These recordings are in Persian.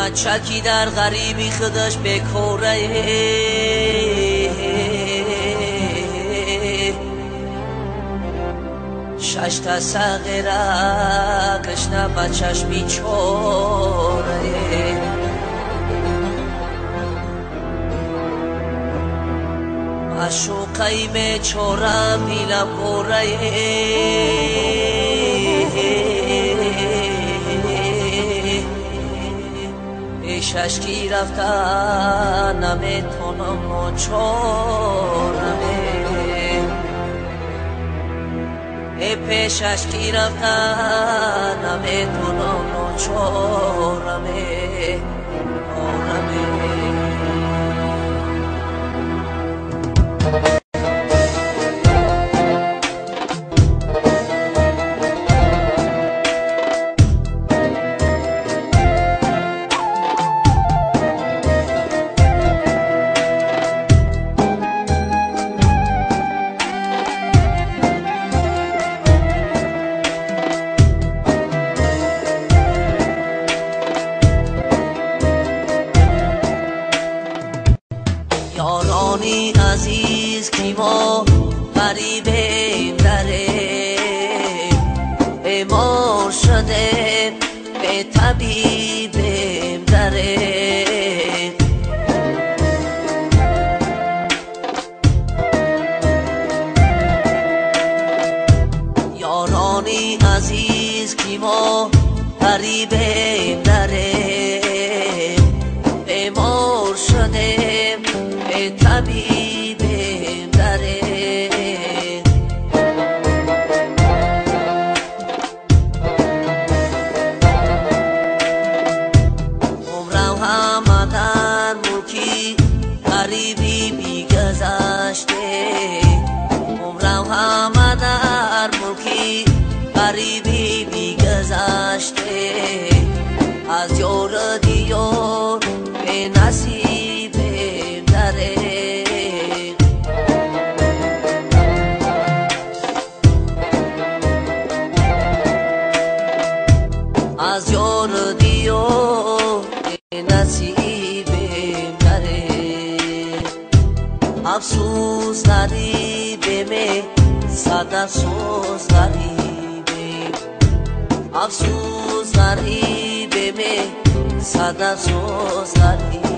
بچکی در غریبی خودش بکوره شش تا سغیره کشنه بچش بیچوره معشوقی بیچوره بیلم گوره پیشش کی رفته نمیتونم و چورمه پیشش کی رفته نمیتونم و چورمه یارانی عزیز کی ما غریبیم داره بیمار شده به طبیبیم داره یارانی عزیز کی ما غریبیم داره بیمار شده طبیبیم داره عمرم همه در ملکی غریبی بیگذشته عمرم همه در ملکی غریبی بیگذشته از یار دیار به نصیب از یار دیار نصیبیم داره افسوس غریبیم صد افسوس غریبیم افسوس غریبیم صد افسوس غریبیم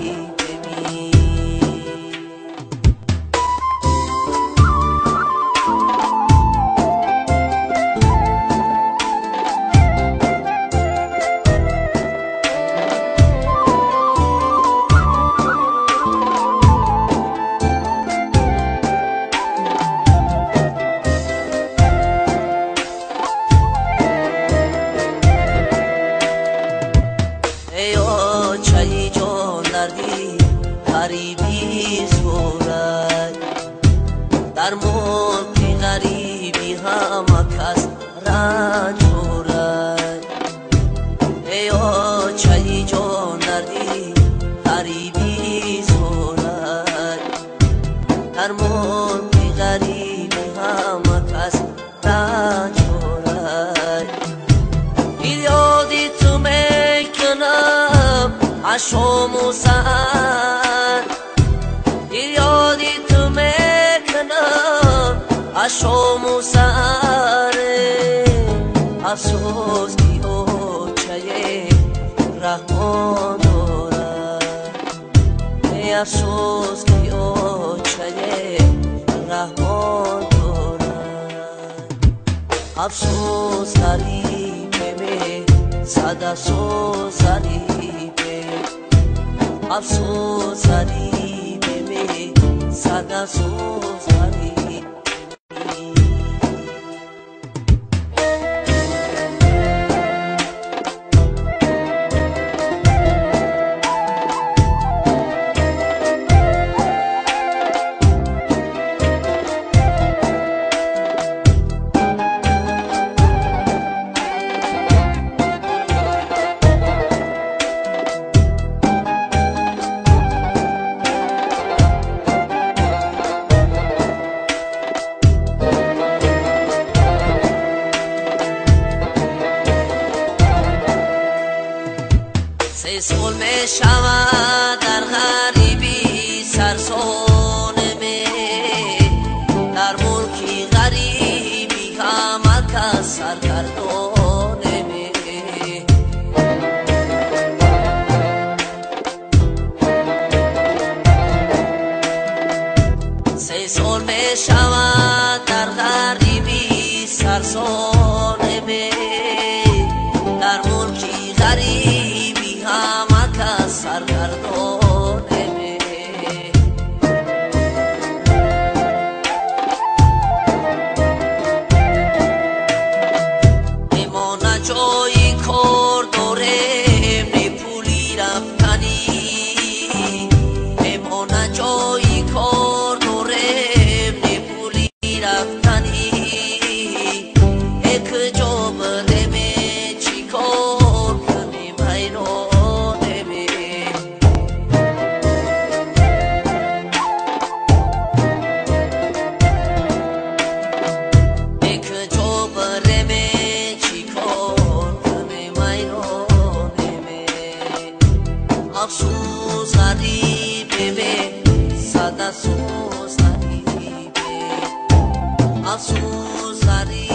چایی جان دردی غریبی زورد در ملک غریبی همه کس رنج دارد ایا چایی جان دردی غریبی زورد در ملک غریبی همه کس رنج دارد یادی تو میکنم عشام و سهر یادی تو میکنم عشام و سهر افسوس کی اوچه رحمان دارد افسوس کی اوچه رحمان دارد افسوس غریبه صد افسوس غریبه افسوس غریبه صد افسوس غریبه شود در غریبی سرسانمه در ملکی غریبی همه کس سرگردانمه سه سال می شود در غریبی سرسانمه در ملکی غریبی همه کس سرگردانمه میمانه جایی کار داریم نی پولی رفتنی میمانه جایی کار داریم نی پولی رفتنی یک جا بریم چی کار کنیم حیرانمه یک جا بریم چی کار کنیم حیرانمه افسوس غریبه به صد افسوس غریبه افسوس غریبه